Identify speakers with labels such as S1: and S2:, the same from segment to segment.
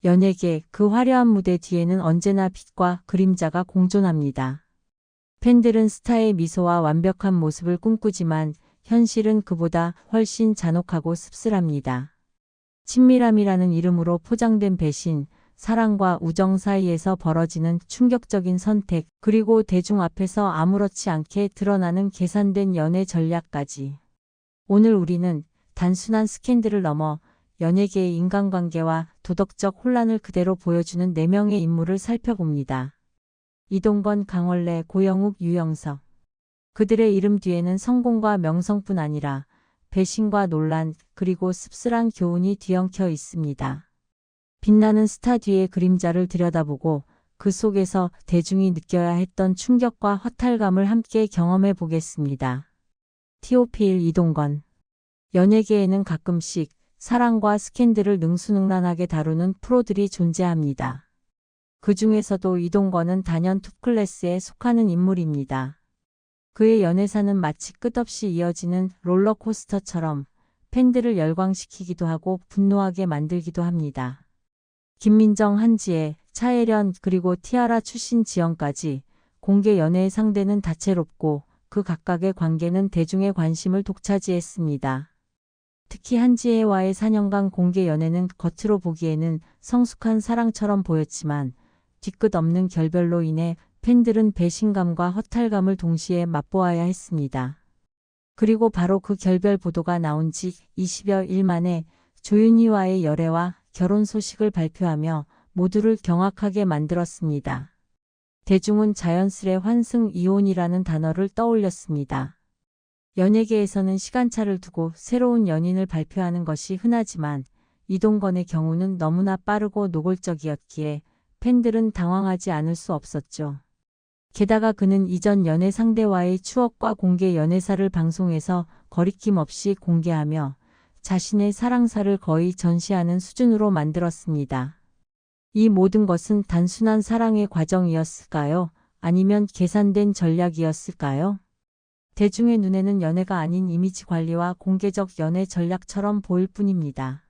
S1: 연예계 그 화려한 무대 뒤에는 언제나 빛과 그림자가 공존합니다. 팬들은 스타의 미소와 완벽한 모습을 꿈꾸지만 현실은 그보다 훨씬 잔혹하고 씁쓸합니다. 친밀함이라는 이름으로 포장된 배신, 사랑과 우정 사이에서 벌어지는 충격적인 선택, 그리고 대중 앞에서 아무렇지 않게 드러나는 계산된 연애 전략까지. 오늘 우리는 단순한 스캔들을 넘어 연예계의 인간관계와 도덕적 혼란을 그대로 보여주는 4명의 인물을 살펴봅니다. 이동건, 강원래, 고영욱, 유영석. 그들의 이름 뒤에는 성공과 명성뿐 아니라 배신과 논란, 그리고 씁쓸한 교훈이 뒤엉켜 있습니다. 빛나는 스타 뒤의 그림자를 들여다보고 그 속에서 대중이 느껴야 했던 충격과 허탈감을 함께 경험해 보겠습니다. TOP1 이동건. 연예계에는 가끔씩 사랑과 스캔들을 능수능란하게 다루는 프로들이 존재합니다. 그 중에서도 이동건은 단연 톱클래스에 속하는 인물입니다. 그의 연애사는 마치 끝없이 이어지는 롤러코스터처럼 팬들을 열광시키기도 하고 분노하게 만들기도 합니다. 김민정, 한지혜, 차혜련, 그리고 티아라 출신 지연까지 공개 연애의 상대는 다채롭고 그 각각의 관계는 대중의 관심을 독차지했습니다. 특히 한지혜와의 4년간 공개 연애는 겉으로 보기에는 성숙한 사랑처럼 보였지만 뒤끝 없는 결별로 인해 팬들은 배신감과 허탈감을 동시에 맛보아야 했습니다. 그리고 바로 그 결별 보도가 나온 지 20여 일 만에 조윤희와의 열애와 결혼 소식을 발표하며 모두를 경악하게 만들었습니다. 대중은 자연스레 환승 이혼이라는 단어를 떠올렸습니다. 연예계에서는 시간차를 두고 새로운 연인을 발표하는 것이 흔하지만 이동건의 경우는 너무나 빠르고 노골적이었기에 팬들은 당황하지 않을 수 없었죠. 게다가 그는 이전 연애 상대와의 추억과 공개 연애사를 방송에서 거리낌 없이 공개하며 자신의 사랑사를 거의 전시하는 수준으로 만들었습니다. 이 모든 것은 단순한 사랑의 과정이었을까요? 아니면 계산된 전략이었을까요? 대중의 눈에는 연애가 아닌 이미지 관리와 공개적 연애 전략처럼 보일 뿐입니다.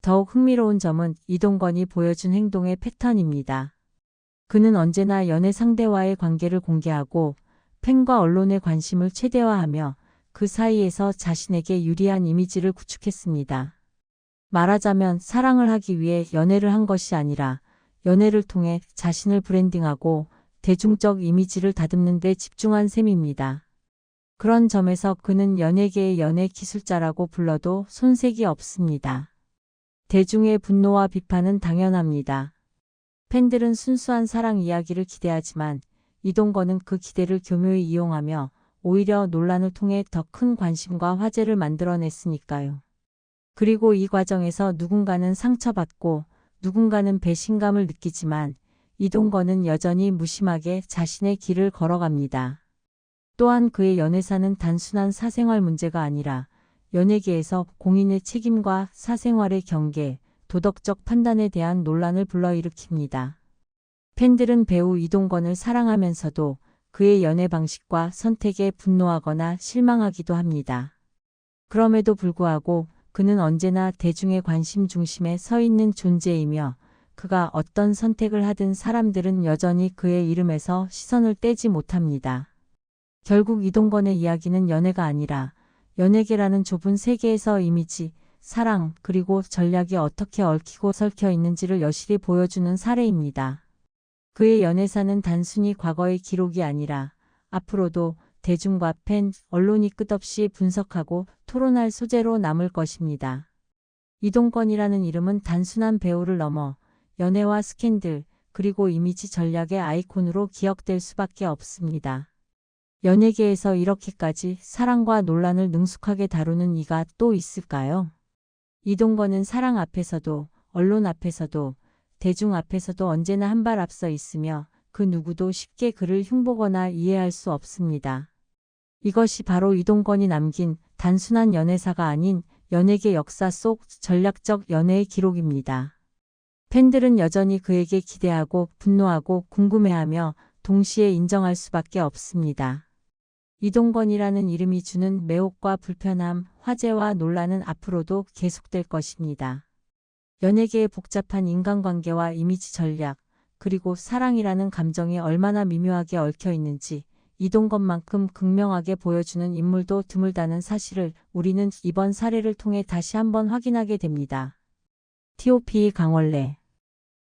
S1: 더욱 흥미로운 점은 이동건이 보여준 행동의 패턴입니다. 그는 언제나 연애 상대와의 관계를 공개하고 팬과 언론의 관심을 최대화하며 그 사이에서 자신에게 유리한 이미지를 구축했습니다. 말하자면 사랑을 하기 위해 연애를 한 것이 아니라 연애를 통해 자신을 브랜딩하고 대중적 이미지를 다듬는 데 집중한 셈입니다. 그런 점에서 그는 연예계의 연애 기술자라고 불러도 손색이 없습니다. 대중의 분노와 비판은 당연합니다. 팬들은 순수한 사랑 이야기를 기대하지만 이동건은 그 기대를 교묘히 이용하며 오히려 논란을 통해 더 큰 관심과 화제를 만들어냈으니까요. 그리고 이 과정에서 누군가는 상처받고 누군가는 배신감을 느끼지만 이동건은 여전히 무심하게 자신의 길을 걸어갑니다. 또한 그의 연애사는 단순한 사생활 문제가 아니라 연예계에서 공인의 책임과 사생활의 경계, 도덕적 판단에 대한 논란을 불러일으킵니다. 팬들은 배우 이동건을 사랑하면서도 그의 연애 방식과 선택에 분노하거나 실망하기도 합니다. 그럼에도 불구하고 그는 언제나 대중의 관심 중심에 서 있는 존재이며 그가 어떤 선택을 하든 사람들은 여전히 그의 이름에서 시선을 떼지 못합니다. 결국 이동건의 이야기는 연애가 아니라 연예계라는 좁은 세계에서 이미지, 사랑, 그리고 전략이 어떻게 얽히고 설켜 있는지를 여실히 보여주는 사례입니다. 그의 연애사는 단순히 과거의 기록이 아니라 앞으로도 대중과 팬, 언론이 끝없이 분석하고 토론할 소재로 남을 것입니다. 이동건이라는 이름은 단순한 배우를 넘어 연애와 스캔들, 그리고 이미지 전략의 아이콘으로 기억될 수밖에 없습니다. 연예계에서 이렇게까지 사랑과 논란을 능숙하게 다루는 이가 또 있을까요? 이동건은 사랑 앞에서도, 언론 앞에서도, 대중 앞에서도 언제나 한 발 앞서 있으며 그 누구도 쉽게 그를 흉보거나 이해할 수 없습니다. 이것이 바로 이동건이 남긴 단순한 연애사가 아닌 연예계 역사 속 전략적 연애의 기록입니다. 팬들은 여전히 그에게 기대하고 분노하고 궁금해하며 동시에 인정할 수밖에 없습니다. 이동건이라는 이름이 주는 매혹과 불편함, 화제와 논란은 앞으로도 계속될 것입니다. 연예계의 복잡한 인간관계와 이미지 전략, 그리고 사랑이라는 감정이 얼마나 미묘하게 얽혀 있는지 이동건만큼 극명하게 보여주는 인물도 드물다는 사실을 우리는 이번 사례를 통해 다시 한번 확인하게 됩니다. T.O.P. 강원래.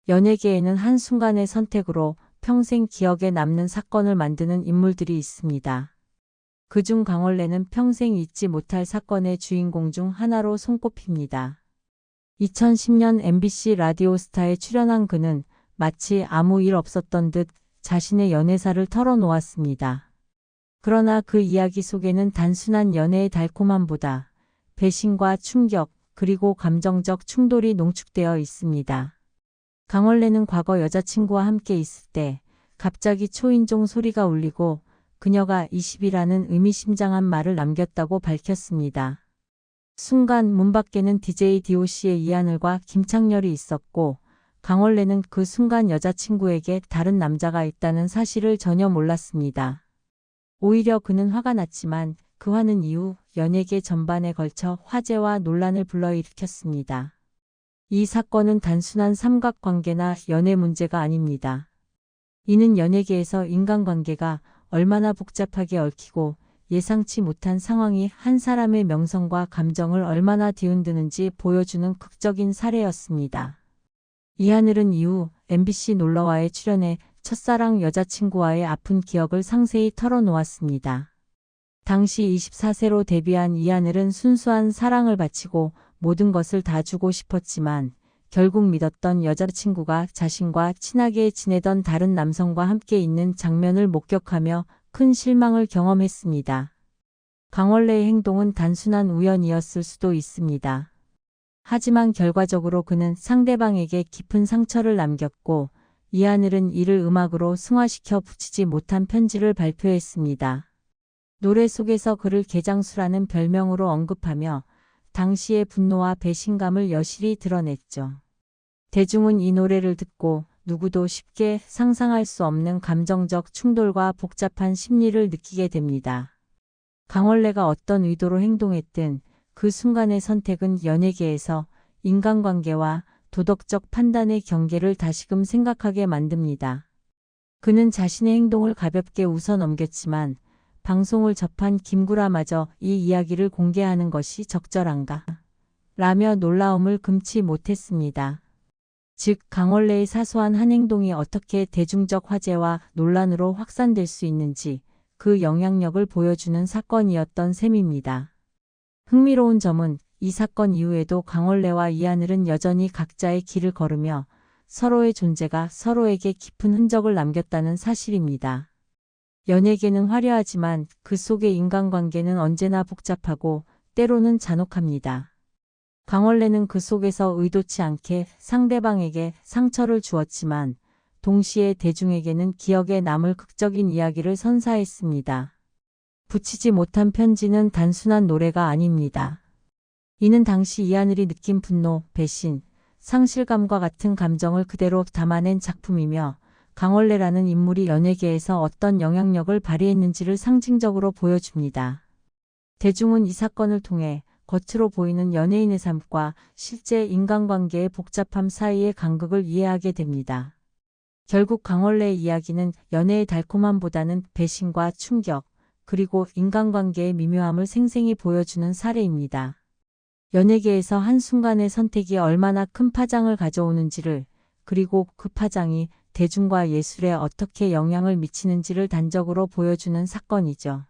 S1: 연예계에는 한순간의 선택으로 평생 기억에 남는 사건을 만드는 인물들이 있습니다. 그중 강원래는 평생 잊지 못할 사건의 주인공 중 하나로 손꼽힙니다. 2010년 MBC 라디오스타에 출연한 그는 마치 아무 일 없었던 듯 자신의 연애사를 털어놓았습니다. 그러나 그 이야기 속에는 단순한 연애의 달콤함보다 배신과 충격, 그리고 감정적 충돌이 농축되어 있습니다. 강원래는 과거 여자친구와 함께 있을 때 갑자기 초인종 소리가 울리고 그녀가 20이라는 의미심장한 말을 남겼다고 밝혔습니다. 순간 문 밖에는 DJ DOC의 이하늘과 김창렬이 있었고 강원래는 그 순간 여자친구에게 다른 남자가 있다는 사실을 전혀 몰랐습니다. 오히려 그는 화가 났지만 그 화는 이후 연예계 전반에 걸쳐 화제와 논란을 불러일으켰습니다. 이 사건은 단순한 삼각관계나 연애 문제가 아닙니다. 이는 연예계에서 인간관계가 얼마나 복잡하게 얽히고 예상치 못한 상황이 한 사람의 명성과 감정을 얼마나 뒤흔드는지 보여주는 극적인 사례였습니다. 이하늘은 이후 MBC 놀러와에 출연해 첫사랑 여자친구와의 아픈 기억을 상세히 털어놓았습니다. 당시 24세로 데뷔한 이하늘은 순수한 사랑을 바치고 모든 것을 다 주고 싶었지만 결국 믿었던 여자친구가 자신과 친하게 지내던 다른 남성과 함께 있는 장면을 목격하며 큰 실망을 경험했습니다. 강원래의 행동은 단순한 우연이었을 수도 있습니다. 하지만 결과적으로 그는 상대방에게 깊은 상처를 남겼고 이하늘은 이를 음악으로 승화시켜 붙이지 못한 편지를 발표했습니다. 노래 속에서 그를 개장수라는 별명으로 언급하며 당시의 분노와 배신감을 여실히 드러냈죠. 대중은 이 노래를 듣고 누구도 쉽게 상상할 수 없는 감정적 충돌과 복잡한 심리를 느끼게 됩니다. 강원래가 어떤 의도로 행동했든 그 순간의 선택은 연예계에서 인간관계와 도덕적 판단의 경계를 다시금 생각하게 만듭니다. 그는 자신의 행동을 가볍게 웃어 넘겼지만 방송을 접한 김구라마저 이 이야기를 공개하는 것이 적절한가? 라며 놀라움을 금치 못했습니다. 즉 강원래의 사소한 한 행동이 어떻게 대중적 화제와 논란으로 확산될 수 있는지 그 영향력을 보여주는 사건이었던 셈입니다. 흥미로운 점은 이 사건 이후에도 강원래와 이하늘은 여전히 각자의 길을 걸으며 서로의 존재가 서로에게 깊은 흔적을 남겼다는 사실입니다. 연예계는 화려하지만 그 속의 인간관계는 언제나 복잡하고 때로는 잔혹합니다. 강원래는 그 속에서 의도치 않게 상대방에게 상처를 주었지만 동시에 대중에게는 기억에 남을 극적인 이야기를 선사했습니다. 붙이지 못한 편지는 단순한 노래가 아닙니다. 이는 당시 이하늘이 느낀 분노, 배신, 상실감과 같은 감정을 그대로 담아낸 작품이며 강원래라는 인물이 연예계에서 어떤 영향력을 발휘했는지를 상징적으로 보여줍니다. 대중은 이 사건을 통해 겉으로 보이는 연예인의 삶과 실제 인간관계의 복잡함 사이의 간극을 이해하게 됩니다. 결국 강원래의 이야기는 연애의 달콤함보다는 배신과 충격, 그리고 인간관계의 미묘함을 생생히 보여주는 사례입니다. 연예계에서 한순간의 선택이 얼마나 큰 파장을 가져오는지를, 그리고 그 파장이 대중과 예술에 어떻게 영향을 미치는지를 단적으로 보여주는 사건이죠.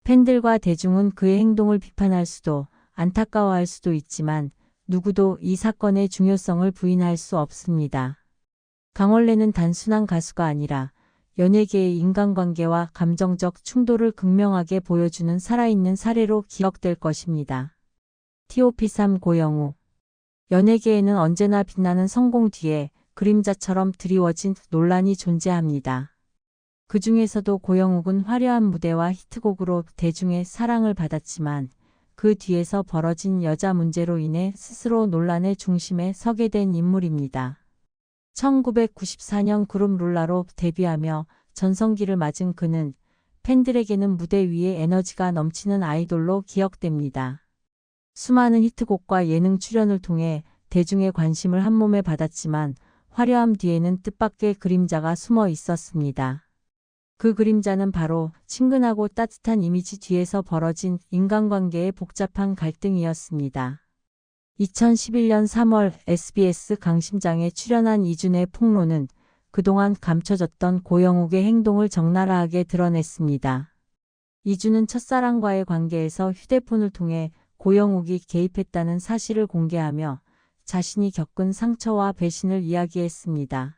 S1: 팬들과 대중은 그의 행동을 비판할 수도 안타까워할 수도 있지만 누구도 이 사건의 중요성을 부인할 수 없습니다. 강원래는 단순한 가수가 아니라 연예계의 인간관계와 감정적 충돌을 극명하게 보여주는 살아있는 사례로 기억될 것입니다. T.O.P. 고영우. 연예계에는 언제나 빛나는 성공 뒤에 그림자처럼 드리워진 논란이 존재합니다. 그 중에서도 고영욱은 화려한 무대와 히트곡으로 대중의 사랑을 받았지만 그 뒤에서 벌어진 여자 문제로 인해 스스로 논란의 중심에 서게 된 인물입니다. 1994년 그룹 룰라로 데뷔하며 전성기를 맞은 그는 팬들에게는 무대 위에 에너지가 넘치는 아이돌로 기억됩니다. 수많은 히트곡과 예능 출연을 통해 대중의 관심을 한몸에 받았지만 화려함 뒤에는 뜻밖의 그림자가 숨어 있었습니다. 그 그림자는 바로 친근하고 따뜻한 이미지 뒤에서 벌어진 인간관계의 복잡한 갈등이었습니다. 2011년 3월 SBS 강심장에 출연한 이준의 폭로는 그동안 감춰졌던 고영욱의 행동을 적나라하게 드러냈습니다. 이준은 첫사랑과의 관계에서 휴대폰을 통해 고영욱이 개입했다는 사실을 공개하며 자신이 겪은 상처와 배신을 이야기했습니다.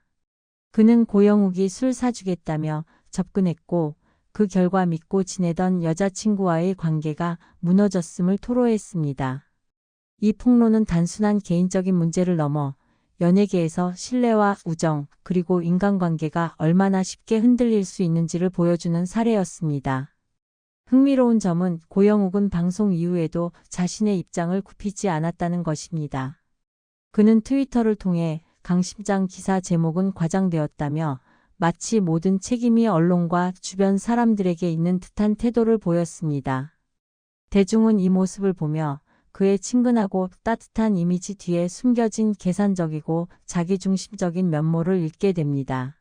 S1: 그는 고영욱이 술 사주겠다며 접근했고 그 결과 믿고 지내던 여자친구와의 관계가 무너졌음을 토로했습니다. 이 폭로는 단순한 개인적인 문제를 넘어 연예계에서 신뢰와 우정 그리고 인간관계가 얼마나 쉽게 흔들릴 수 있는지를 보여주는 사례였습니다. 흥미로운 점은 고영욱은 방송 이후에도 자신의 입장을 굽히지 않았다는 것입니다. 그는 트위터를 통해 강심장 기사 제목은 과장되었다며 마치 모든 책임이 언론과 주변 사람들에게 있는 듯한 태도를 보였습니다. 대중은 이 모습을 보며 그의 친근하고 따뜻한 이미지 뒤에 숨겨진 계산적이고 자기중심적인 면모를 읽게 됩니다.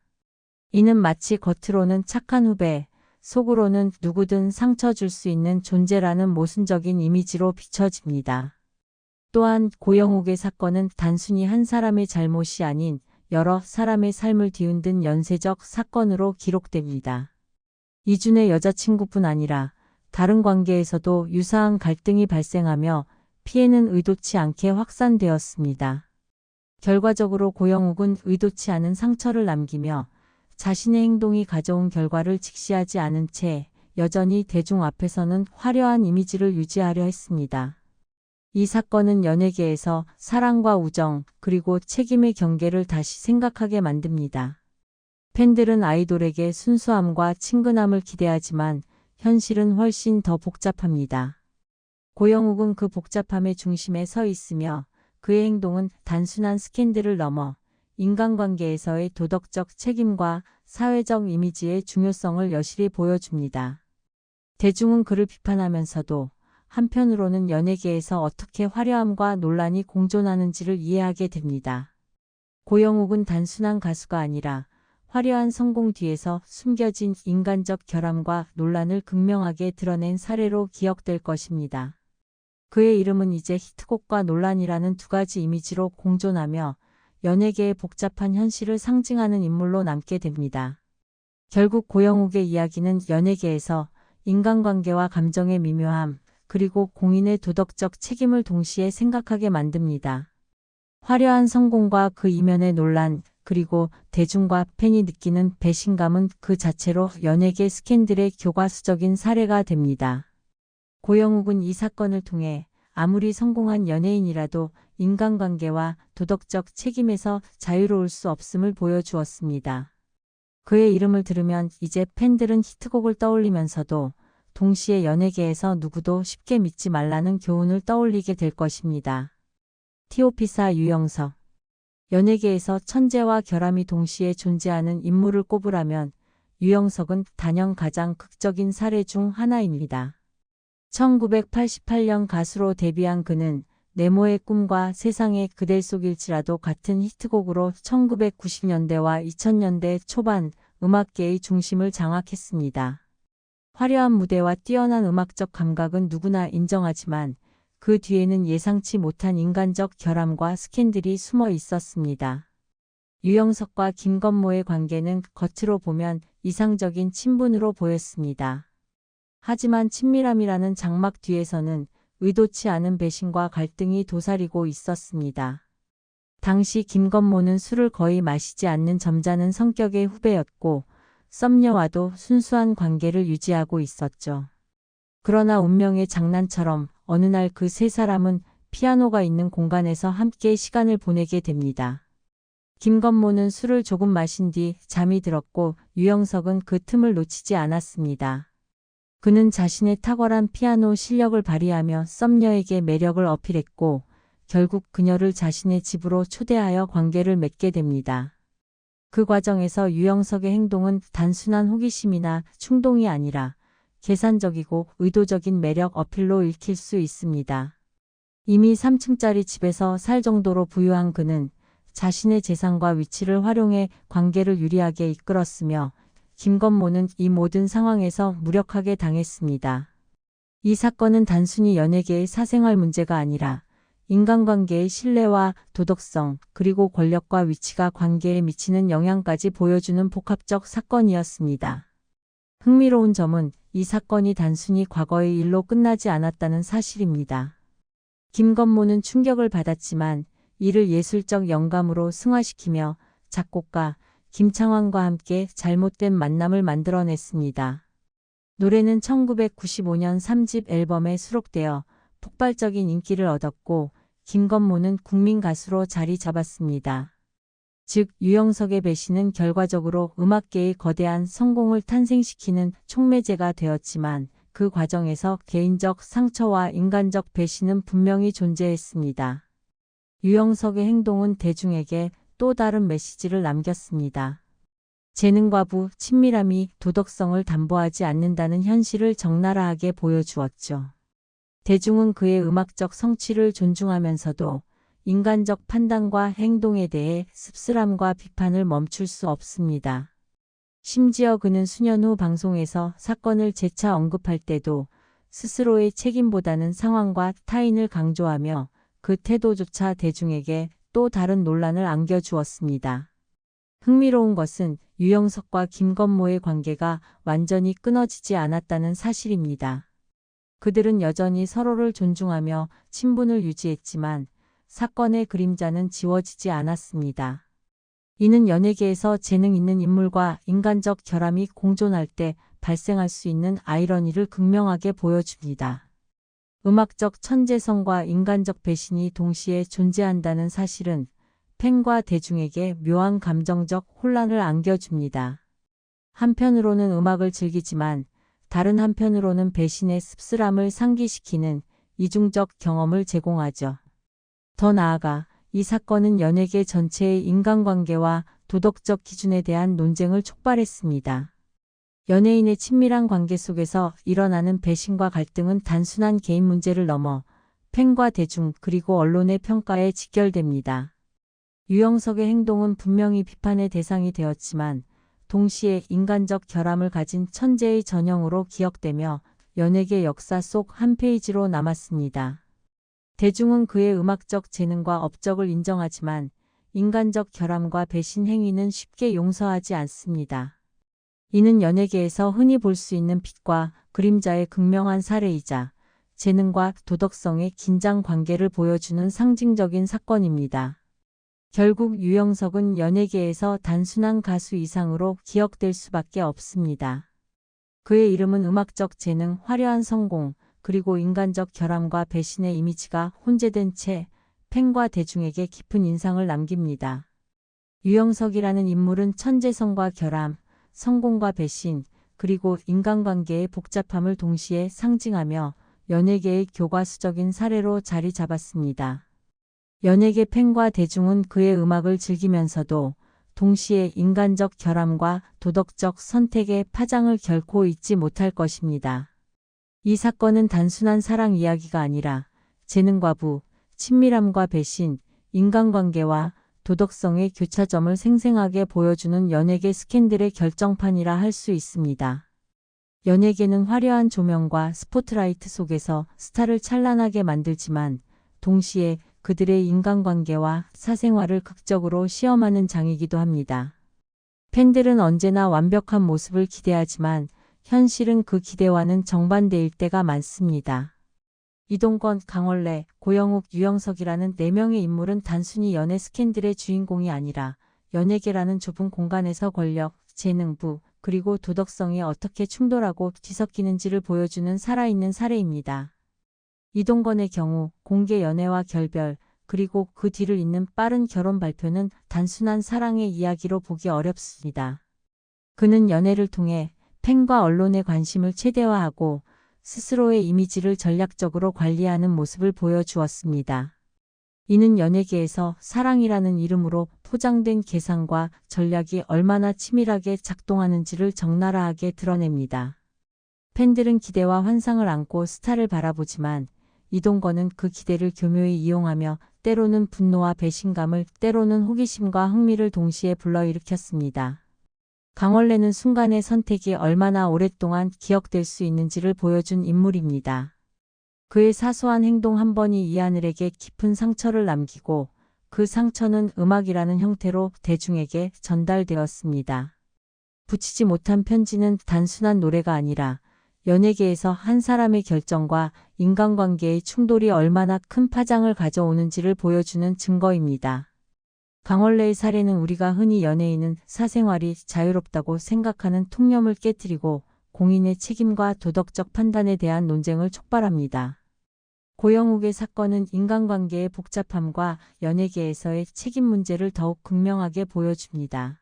S1: 이는 마치 겉으로는 착한 후배, 속으로는 누구든 상처 줄 수 있는 존재라는 모순적인 이미지로 비춰집니다. 또한 고영욱의 사건은 단순히 한 사람의 잘못이 아닌 여러 사람의 삶을 뒤흔든 연쇄적 사건으로 기록됩니다. 이준의 여자친구뿐 아니라 다른 관계에서도 유사한 갈등이 발생하며 피해는 의도치 않게 확산되었습니다. 결과적으로 고영욱은 의도치 않은 상처를 남기며 자신의 행동이 가져온 결과를 직시하지 않은 채 여전히 대중 앞에서는 화려한 이미지를 유지하려 했습니다. 이 사건은 연예계에서 사랑과 우정 그리고 책임의 경계를 다시 생각하게 만듭니다. 팬들은 아이돌에게 순수함과 친근함을 기대하지만 현실은 훨씬 더 복잡합니다. 고영욱은 그 복잡함의 중심에 서 있으며 그의 행동은 단순한 스캔들을 넘어 인간관계에서의 도덕적 책임과 사회적 이미지의 중요성을 여실히 보여줍니다. 대중은 그를 비판하면서도 한편으로는 연예계에서 어떻게 화려함과 논란이 공존하는지를 이해하게 됩니다. 고영욱은 단순한 가수가 아니라 화려한 성공 뒤에서 숨겨진 인간적 결함과 논란을 극명하게 드러낸 사례로 기억될 것입니다. 그의 이름은 이제 히트곡과 논란이라는 두 가지 이미지로 공존하며 연예계의 복잡한 현실을 상징하는 인물로 남게 됩니다. 결국 고영욱의 이야기는 연예계에서 인간관계와 감정의 미묘함, 그리고 공인의 도덕적 책임을 동시에 생각하게 만듭니다. 화려한 성공과 그 이면의 논란, 그리고 대중과 팬이 느끼는 배신감은 그 자체로 연예계 스캔들의 교과서적인 사례가 됩니다. 고영욱은 이 사건을 통해 아무리 성공한 연예인이라도 인간관계와 도덕적 책임에서 자유로울 수 없음을 보여주었습니다. 그의 이름을 들으면 이제 팬들은 히트곡을 떠올리면서도 동시에 연예계에서 누구도 쉽게 믿지 말라는 교훈을 떠올리게 될 것입니다. 티오피사 유영석. 연예계에서 천재와 결함이 동시에 존재하는 인물을 꼽으라면 유영석은 단연 가장 극적인 사례 중 하나입니다. 1988년 가수로 데뷔한 그는 네모의 꿈과 세상의 그댈 속일지라도 같은 히트곡으로 1990년대와 2000년대 초반 음악계의 중심을 장악했습니다. 화려한 무대와 뛰어난 음악적 감각은 누구나 인정하지만 그 뒤에는 예상치 못한 인간적 결함과 스캔들이 숨어 있었습니다. 유영석과 김건모의 관계는 겉으로 보면 이상적인 친분으로 보였습니다. 하지만 친밀함이라는 장막 뒤에서는 의도치 않은 배신과 갈등이 도사리고 있었습니다. 당시 김건모는 술을 거의 마시지 않는 점잖은 성격의 후배였고 썸녀와도 순수한 관계를 유지하고 있었죠. 그러나 운명의 장난처럼 어느 날 그 세 사람은 피아노가 있는 공간에서 함께 시간을 보내게 됩니다. 김건모는 술을 조금 마신 뒤 잠이 들었고 유영석은 그 틈을 놓치지 않았습니다. 그는 자신의 탁월한 피아노 실력을 발휘하며 썸녀에게 매력을 어필했고 결국 그녀를 자신의 집으로 초대하여 관계를 맺게 됩니다. 그 과정에서 유영석의 행동은 단순한 호기심이나 충동이 아니라 계산적이고 의도적인 매력 어필로 읽힐 수 있습니다. 이미 3층짜리 집에서 살 정도로 부유한 그는 자신의 재산과 위치를 활용해 관계를 유리하게 이끌었으며 김건모는 이 모든 상황에서 무력하게 당했습니다. 이 사건은 단순히 연예계의 사생활 문제가 아니라 인간관계의 신뢰와 도덕성, 그리고 권력과 위치가 관계에 미치는 영향까지 보여주는 복합적 사건이었습니다. 흥미로운 점은 이 사건이 단순히 과거의 일로 끝나지 않았다는 사실입니다. 김건모는 충격을 받았지만 이를 예술적 영감으로 승화시키며 작곡가 김창완과 함께 잘못된 만남을 만들어냈습니다. 노래는 1995년 3집 앨범에 수록되어 폭발적인 인기를 얻었고 김건모는 국민 가수로 자리 잡았습니다. 즉 유영석의 배신은 결과적으로 음악계의 거대한 성공을 탄생시키는 촉매제가 되었지만 그 과정에서 개인적 상처와 인간적 배신은 분명히 존재했습니다. 유영석의 행동은 대중에게 또 다른 메시지를 남겼습니다. 재능과 친밀함이 도덕성을 담보하지 않는다는 현실을 적나라하게 보여주었죠. 대중은 그의 음악적 성취를 존중하면서도 인간적 판단과 행동에 대해 씁쓸함과 비판을 멈출 수 없습니다. 심지어 그는 수년 후 방송에서 사건을 재차 언급할 때도 스스로의 책임보다는 상황과 타인을 강조하며 그 태도조차 대중에게 또 다른 논란을 안겨주었습니다. 흥미로운 것은 유영석과 김건모의 관계가 완전히 끊어지지 않았다는 사실입니다. 그들은 여전히 서로를 존중하며 친분을 유지했지만 사건의 그림자는 지워지지 않았습니다. 이는 연예계에서 재능 있는 인물과 인간적 결함이 공존할 때 발생할 수 있는 아이러니를 극명하게 보여줍니다. 음악적 천재성과 인간적 배신이 동시에 존재한다는 사실은 팬과 대중에게 묘한 감정적 혼란을 안겨줍니다. 한편으로는 음악을 즐기지만 다른 한편으로는 배신의 씁쓸함을 상기시키는 이중적 경험을 제공하죠. 더 나아가 이 사건은 연예계 전체의 인간관계와 도덕적 기준에 대한 논쟁을 촉발했습니다. 연예인의 친밀한 관계 속에서 일어나는 배신과 갈등은 단순한 개인 문제를 넘어 팬과 대중 그리고 언론의 평가에 직결됩니다. 유영석의 행동은 분명히 비판의 대상이 되었지만 동시에 인간적 결함을 가진 천재의 전형으로 기억되며 연예계 역사 속 한 페이지로 남았습니다. 대중은 그의 음악적 재능과 업적을 인정하지만 인간적 결함과 배신 행위는 쉽게 용서하지 않습니다. 이는 연예계에서 흔히 볼 수 있는 빛과 그림자의 극명한 사례이자 재능과 도덕성의 긴장 관계를 보여주는 상징적인 사건입니다. 결국 유영석은 연예계에서 단순한 가수 이상으로 기억될 수밖에 없습니다. 그의 이름은 음악적 재능, 화려한 성공, 그리고 인간적 결함과 배신의 이미지가 혼재된 채 팬과 대중에게 깊은 인상을 남깁니다. 유영석이라는 인물은 천재성과 결함, 성공과 배신, 그리고 인간관계의 복잡함을 동시에 상징하며 연예계의 교과서적인 사례로 자리 잡았습니다. 연예계 팬과 대중은 그의 음악을 즐기면서도 동시에 인간적 결함과 도덕적 선택의 파장을 결코 잊지 못할 것입니다. 이 사건은 단순한 사랑 이야기가 아니라 재능과 친밀함과 배신, 인간관계와 도덕성의 교차점을 생생하게 보여주는 연예계 스캔들의 결정판이라 할 수 있습니다. 연예계는 화려한 조명과 스포트라이트 속에서 스타를 찬란하게 만들지만 동시에 그들의 인간관계와 사생활을 극적으로 시험하는 장이기도 합니다. 팬들은 언제나 완벽한 모습을 기대하지만 현실은 그 기대와는 정반대일 때가 많습니다. 이동건, 강원래, 고영욱, 유영석이라는 4명의 인물은 단순히 연예 스캔들의 주인공이 아니라 연예계라는 좁은 공간에서 권력, 재능, 그리고 도덕성이 어떻게 충돌하고 뒤섞이는지를 보여주는 살아있는 사례입니다. 이동건의 경우 공개 연애와 결별, 그리고 그 뒤를 잇는 빠른 결혼 발표는 단순한 사랑의 이야기로 보기 어렵습니다. 그는 연애를 통해 팬과 언론의 관심을 최대화하고 스스로의 이미지를 전략적으로 관리하는 모습을 보여주었습니다. 이는 연예계에서 사랑이라는 이름으로 포장된 계산과 전략이 얼마나 치밀하게 작동하는지를 적나라하게 드러냅니다. 팬들은 기대와 환상을 안고 스타를 바라보지만 이동건은 그 기대를 교묘히 이용하며 때로는 분노와 배신감을, 때로는 호기심과 흥미를 동시에 불러일으켰습니다. 강원래는 순간의 선택이 얼마나 오랫동안 기억될 수 있는지를 보여준 인물입니다. 그의 사소한 행동 한 번이 이하늘에게 깊은 상처를 남기고 그 상처는 음악이라는 형태로 대중에게 전달되었습니다. 붙이지 못한 편지는 단순한 노래가 아니라 연예계에서 한 사람의 결정과 인간관계의 충돌이 얼마나 큰 파장을 가져오는지를 보여주는 증거입니다. 강원래의 사례는 우리가 흔히 연예인은 사생활이 자유롭다고 생각하는 통념을 깨뜨리고 공인의 책임과 도덕적 판단에 대한 논쟁을 촉발합니다. 고영욱의 사건은 인간관계의 복잡함과 연예계에서의 책임 문제를 더욱 극명하게 보여줍니다.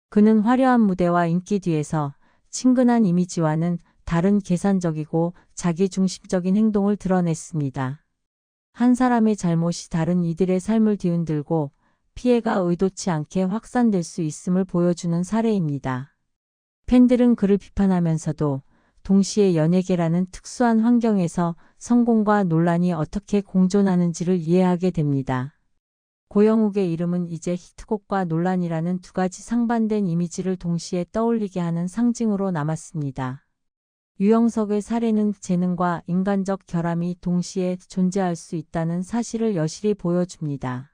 S1: 그는 화려한 무대와 인기 뒤에서 친근한 이미지와는 다른 계산적이고 자기중심적인 행동을 드러냈습니다. 한 사람의 잘못이 다른 이들의 삶을 뒤흔들고 피해가 의도치 않게 확산될 수 있음을 보여주는 사례입니다. 팬들은 그를 비판하면서도 동시에 연예계라는 특수한 환경에서 성공과 논란이 어떻게 공존하는지를 이해하게 됩니다. 고영욱의 이름은 이제 히트곡과 논란이라는 두 가지 상반된 이미지를 동시에 떠올리게 하는 상징으로 남았습니다. 유영석의 사례는 재능과 인간적 결함이 동시에 존재할 수 있다는 사실을 여실히 보여줍니다.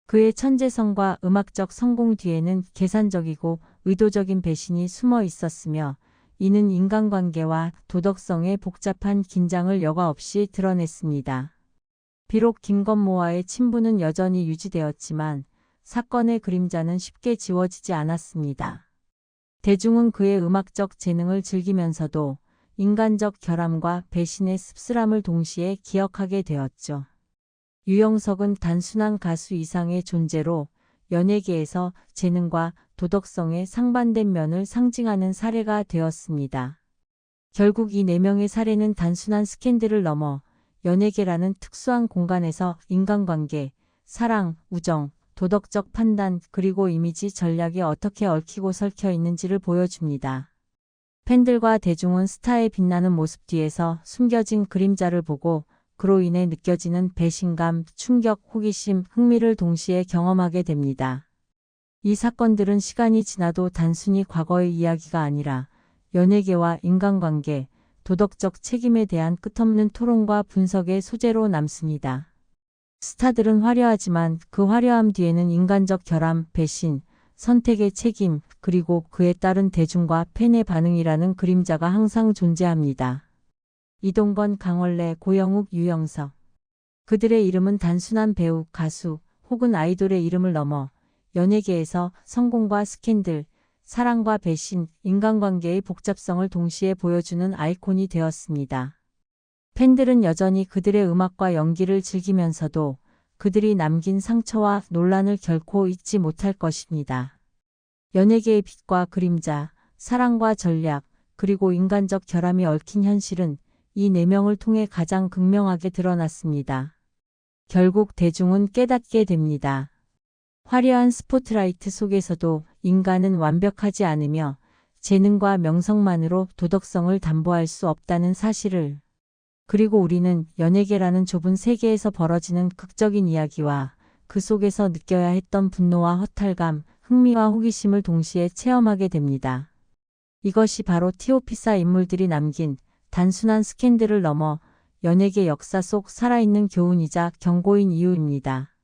S1: 그의 천재성과 음악적 성공 뒤에는 계산적이고 의도적인 배신이 숨어 있었으며 이는 인간관계와 도덕성의 복잡한 긴장을 여과 없이 드러냈습니다. 비록 김건모와의 친분은 여전히 유지되었지만 사건의 그림자는 쉽게 지워지지 않았습니다. 대중은 그의 음악적 재능을 즐기면서도 인간적 결함과 배신의 씁쓸함을 동시에 기억하게 되었죠. 유영석은 단순한 가수 이상의 존재로 연예계에서 재능과 도덕성의 상반된 면을 상징하는 사례가 되었습니다. 결국 이 4명의 사례는 단순한 스캔들을 넘어 연예계라는 특수한 공간에서 인간관계, 사랑, 우정, 도덕적 판단, 그리고 이미지 전략이 어떻게 얽히고 설켜 있는지를 보여줍니다. 팬들과 대중은 스타의 빛나는 모습 뒤에서 숨겨진 그림자를 보고 그로 인해 느껴지는 배신감, 충격, 호기심, 흥미를 동시에 경험하게 됩니다. 이 사건들은 시간이 지나도 단순히 과거의 이야기가 아니라 연예계와 인간관계, 도덕적 책임에 대한 끝없는 토론과 분석의 소재로 남습니다. 스타들은 화려하지만 그 화려함 뒤에는 인간적 결함, 배신, 선택의 책임, 그리고 그에 따른 대중과 팬의 반응이라는 그림자가 항상 존재합니다. 이동건, 강원래, 고영욱, 유영석. 그들의 이름은 단순한 배우, 가수 혹은 아이돌의 이름을 넘어 연예계에서 성공과 스캔들, 사랑과 배신, 인간관계의 복잡성을 동시에 보여주는 아이콘이 되었습니다. 팬들은 여전히 그들의 음악과 연기를 즐기면서도 그들이 남긴 상처와 논란을 결코 잊지 못할 것입니다. 연예계의 빛과 그림자, 사랑과 전략, 그리고 인간적 결함이 얽힌 현실은 이 4명을 통해 가장 극명하게 드러났습니다. 결국 대중은 깨닫게 됩니다. 화려한 스포트라이트 속에서도 인간은 완벽하지 않으며 재능과 명성만으로 도덕성을 담보할 수 없다는 사실을. 그리고 우리는 연예계라는 좁은 세계에서 벌어지는 극적인 이야기와 그 속에서 느껴야 했던 분노와 허탈감, 흥미와 호기심을 동시에 체험하게 됩니다. 이것이 바로 티오피사 인물들이 남긴 단순한 스캔들을 넘어 연예계 역사 속 살아있는 교훈이자 경고인 이유입니다.